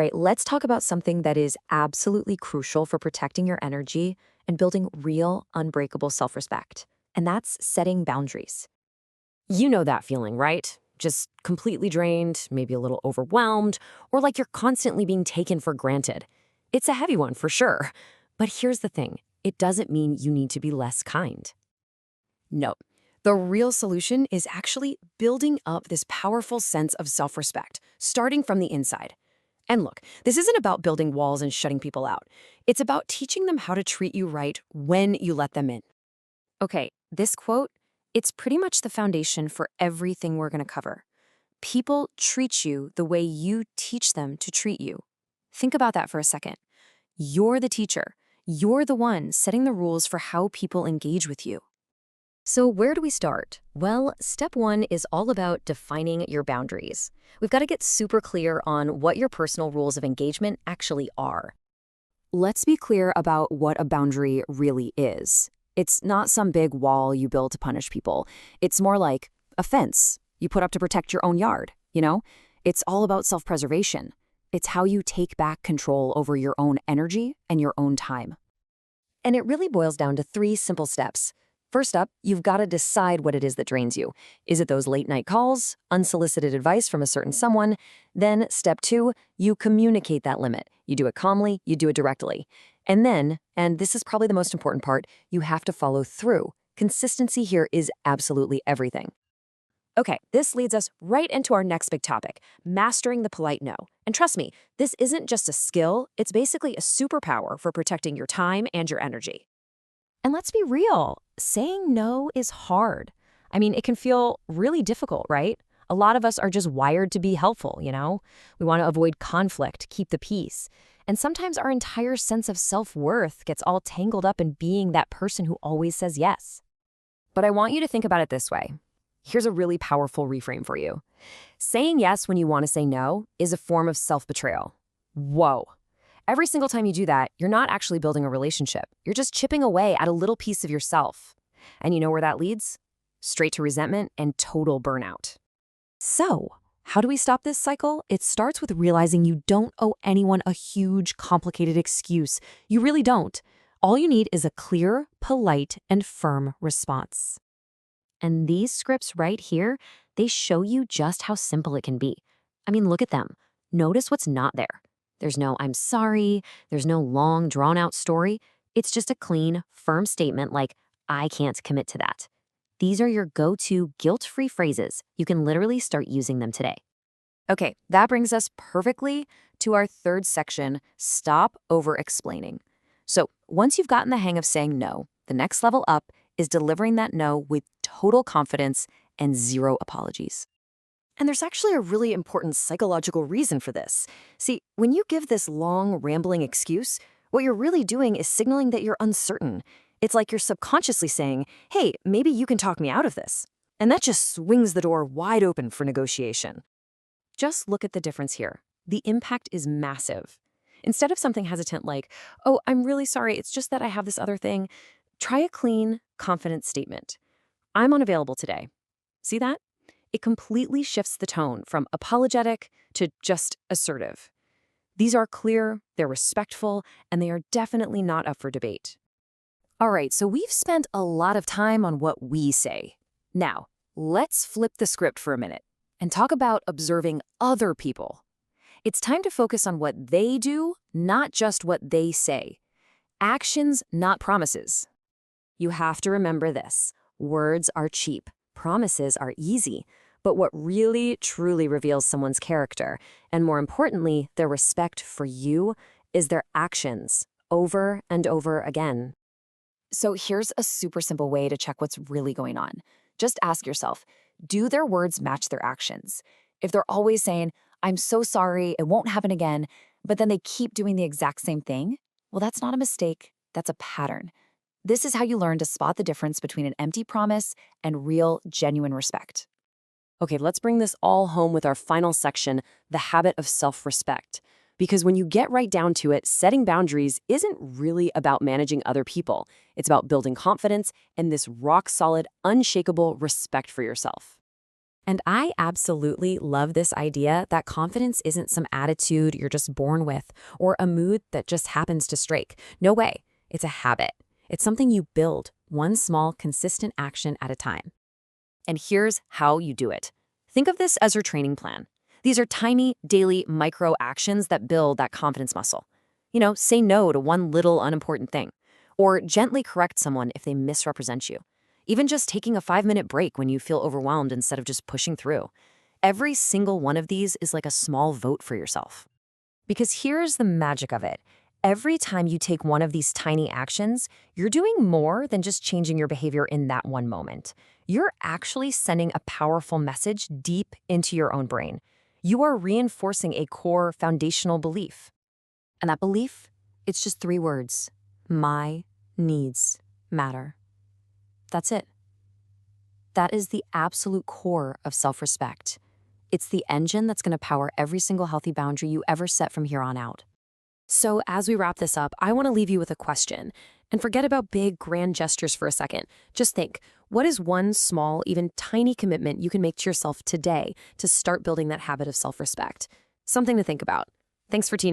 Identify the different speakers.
Speaker 1: right, let's talk about something that is absolutely crucial for protecting your energy and building real, unbreakable self-respect. And that's setting boundaries. You know that feeling, right? Just completely drained, maybe a little overwhelmed, or like you're constantly being taken for granted. It's a heavy one for sure. But here's the thing, it doesn't mean you need to be less kind. No. The real solution is actually building up this powerful sense of self-respect, starting from the inside. And look, this isn't about building walls and shutting people out. It's about teaching them how to treat you right when you let them in. Okay, this quote, it's pretty much the foundation for everything we're going to cover. People treat you the way you teach them to treat you. Think about that for a second. You're the teacher. You're the one setting the rules for how people engage with you. So where do we start? Well, step one is all about defining your boundaries. We've got to get super clear on what your personal rules of engagement actually are. Let's be clear about what a boundary really is. It's not some big wall you build to punish people. It's more like a fence you put up to protect your own yard, you know? It's all about self-preservation. It's how you take back control over your own energy and your own time. And it really boils down to 3 simple steps. First up, you've got to decide what it is that drains you. Is it those late-night calls, unsolicited advice from a certain someone? Then, step 2, you communicate that limit. You do it calmly, you do it directly. And then, and this is probably the most important part, you have to follow through. Consistency here is absolutely everything. Okay, this leads us right into our next big topic, mastering the polite no. And trust me, this isn't just a skill, it's basically a superpower for protecting your time and your energy. And let's be real, saying no is hard. I mean, it can feel really difficult, right? A lot of us are just wired to be helpful, you know? We want to avoid conflict, keep the peace. And sometimes our entire sense of self-worth gets all tangled up in being that person who always says yes. But I want you to think about it this way. Here's a really powerful reframe for you. Saying yes when you want to say no is a form of self-betrayal. Whoa. Every single time you do that, you're not actually building a relationship. You're just chipping away at a little piece of yourself. And you know where that leads? Straight to resentment and total burnout. So, how do we stop this cycle? It starts with realizing you don't owe anyone a huge, complicated excuse. You really don't. All you need is a clear, polite, and firm response. And these scripts right here, they show you just how simple it can be. I mean, look at them. Notice what's not there. There's no "I'm sorry," there's no long, drawn-out story. It's just a clean, firm statement like, "I can't commit to that." These are your go-to guilt-free phrases. You can literally start using them today. Okay, that brings us perfectly to our third section, stop over-explaining. So once you've gotten the hang of saying no, the next level up is delivering that no with total confidence and 0 apologies. And there's actually a really important psychological reason for this. See, when you give this long, rambling excuse, what you're really doing is signaling that you're uncertain. It's like you're subconsciously saying, hey, maybe you can talk me out of this. And that just swings the door wide open for negotiation. Just look at the difference here. The impact is massive. Instead of something hesitant like, oh, I'm really sorry, it's just that I have this other thing, try a clean, confident statement. I'm unavailable today. See that? It completely shifts the tone from apologetic to just assertive. These are clear, they're respectful, and they are definitely not up for debate. All right, so we've spent a lot of time on what we say. Now, let's flip the script for a minute and talk about observing other people. It's time to focus on what they do, not just what they say. Actions, not promises. You have to remember this. Words are cheap. Promises are easy. But what really, truly reveals someone's character, and more importantly, their respect for you, is their actions, over and over again. So here's a super simple way to check what's really going on. Just ask yourself, do their words match their actions? If they're always saying, I'm so sorry, it won't happen again, but then they keep doing the exact same thing, well, that's not a mistake, that's a pattern. This is how you learn to spot the difference between an empty promise and real, genuine respect. Okay, let's bring this all home with our final section, the habit of self-respect. Because when you get right down to it, setting boundaries isn't really about managing other people. It's about building confidence and this rock-solid, unshakable respect for yourself. And I absolutely love this idea that confidence isn't some attitude you're just born with or a mood that just happens to strike. No way. It's a habit. It's something you build, one small, consistent action at a time. And here's how you do it. Think of this as your training plan. These are tiny, daily, micro actions that build that confidence muscle. Say no to one little unimportant thing, or gently correct someone if they misrepresent you. Even just taking a 5-minute break when you feel overwhelmed instead of just pushing through. Every single one of these is like a small vote for yourself. Because here's the magic of it. Every time you take one of these tiny actions, you're doing more than just changing your behavior in that one moment. You're actually sending a powerful message deep into your own brain. You are reinforcing a core foundational belief. And that belief, it's just 3 words. My needs matter. That's it. That is the absolute core of self-respect. It's the engine that's going to power every single healthy boundary you ever set from here on out. So as we wrap this up, I want to leave you with a question. And forget about big, grand gestures for a second. Just think, what is one small, even tiny commitment you can make to yourself today to start building that habit of self-respect? Something to think about. Thanks for tuning in.